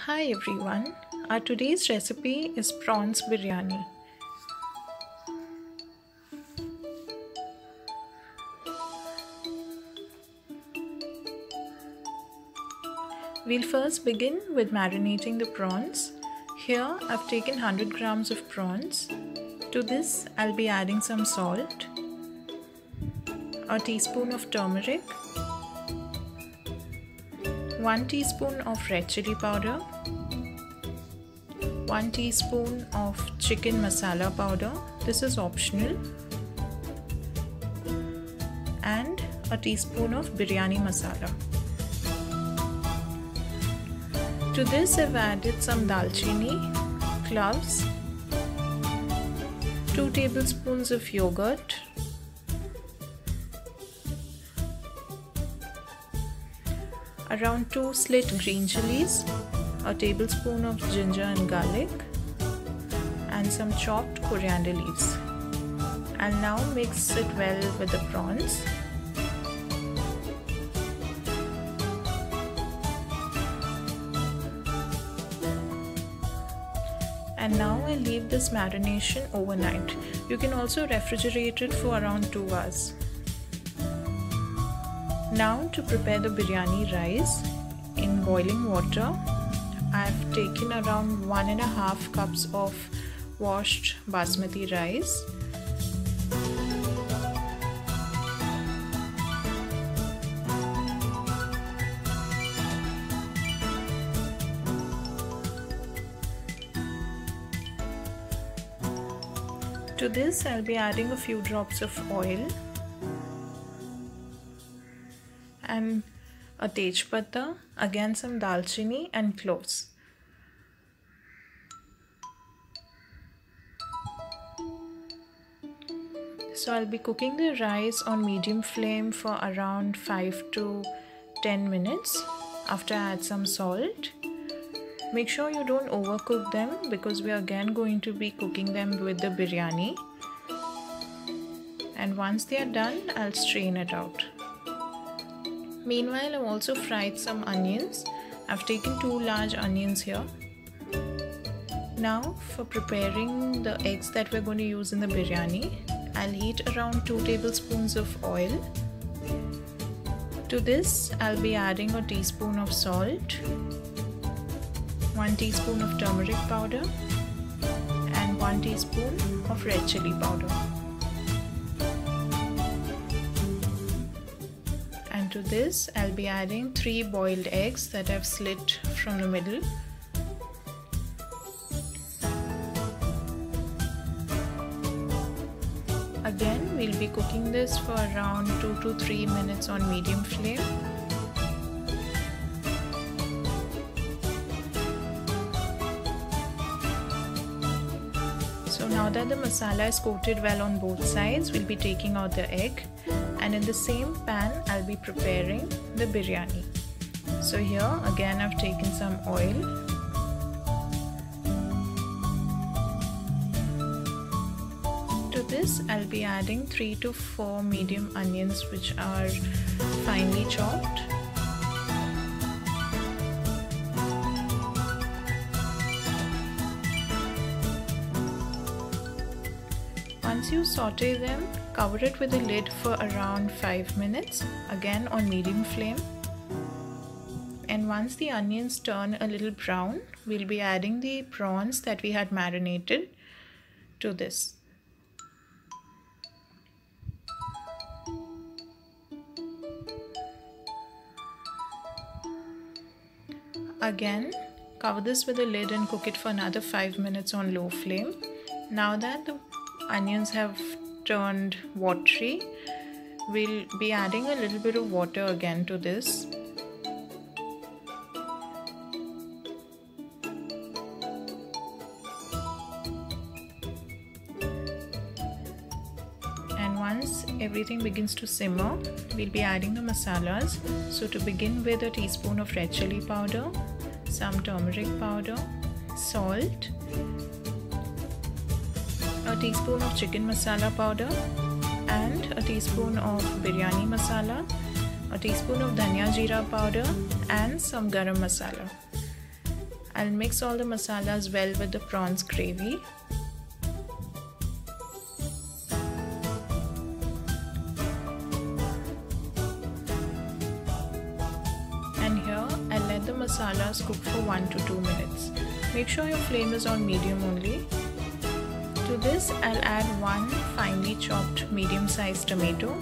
Hi everyone, our today's recipe is prawns biryani. We'll first begin with marinating the prawns. Here I've taken 100 grams of prawns. To this I'll be adding some salt, a teaspoon of turmeric, 1 teaspoon of red chilli powder, 1 teaspoon of chicken masala powder, this is optional, and a teaspoon of biryani masala. To this I've added some dalchini, cloves, 2 tablespoons of yogurt, around 2 slit green chilies, a tablespoon of ginger and garlic, and some chopped coriander leaves. I'll now mix it well with the prawns. And now I'll leave this marination overnight. You can also refrigerate it for around 2 hours. Now to prepare the biryani rice, in boiling water I've taken around 1.5 cups of washed basmati rice. To this I'll be adding a few drops of oil and a tej pata, again some dalchini and cloves. So I'll be cooking the rice on medium flame for around 5 to 10 minutes. After I add some salt. Make sure you don't overcook them because we are again going to be cooking them with the biryani. And once they are done, I'll strain it out. Meanwhile, I've also fried some onions. I've taken 2 large onions here. Now for preparing the eggs that we're going to use in the biryani, I'll heat around 2 tablespoons of oil. To this, I'll be adding a teaspoon of salt, 1 teaspoon of turmeric powder, and 1 teaspoon of red chilli powder. And to this I'll be adding 3 boiled eggs that I've slit from the middle. Again, we'll be cooking this for around 2 to 3 minutes on medium flame. So now that the masala is coated well on both sides, we'll be taking out the egg, and in the same pan I'll be preparing the biryani. So here again I've taken some oil, to this I'll be adding 3 to 4 medium onions which are finely chopped. Once you saute them, cover it with a lid for around 5 minutes, again on medium flame. And once the onions turn a little brown, we'll be adding the prawns that we had marinated to this. Again, cover this with a lid and cook it for another 5 minutes on low flame. Now that the onions have turned watery, we'll be adding a little bit of water again to this. And once everything begins to simmer, we'll be adding the masalas. So to begin with, a teaspoon of red chilli powder, some turmeric powder, salt, a teaspoon of chicken masala powder, and a teaspoon of biryani masala, a teaspoon of Dhaniya jeera powder, and some Garam masala. I'll mix all the masalas well with the prawns gravy. And here I'll let the masalas cook for 1 to 2 minutes. Make sure your flame is on medium only. To this I'll add 1 finely chopped medium-sized tomato.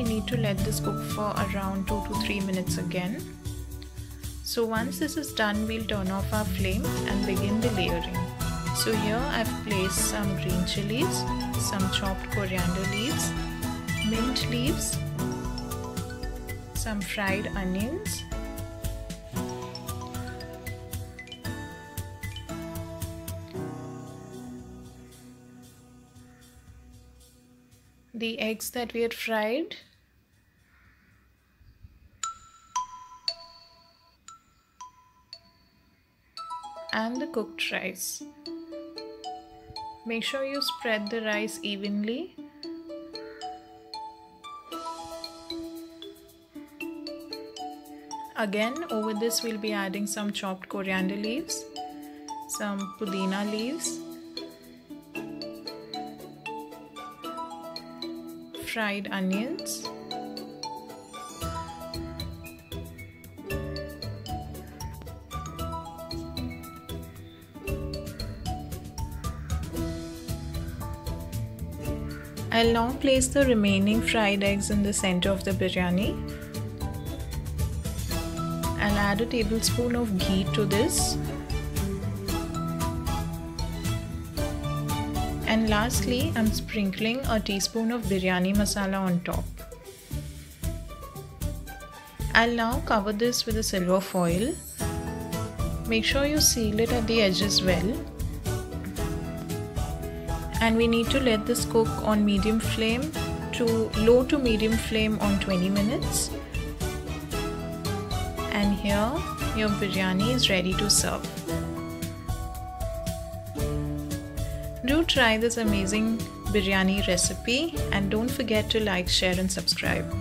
Need to let this cook for around 2 to 3 minutes again. So once this is done, we'll turn off our flame and begin the layering. So here I've placed some green chilies, some chopped coriander leaves, mint leaves, some fried onions, the eggs that we had fried, and the cooked rice. Make sure you spread the rice evenly. Again, over this we'll be adding some chopped coriander leaves, some Pudina leaves, fried onions, I'll now place the remaining fried eggs in the center of the biryani. I'll add a tablespoon of ghee to this. And lastly, I'm sprinkling a teaspoon of biryani masala on top. I'll now cover this with a silver foil. Make sure you seal it at the edges well. And we need to let this cook on medium flame to low to medium flame on 20 minutes. And here your biryani is ready to serve. Do try this amazing biryani recipe and don't forget to like, share and subscribe.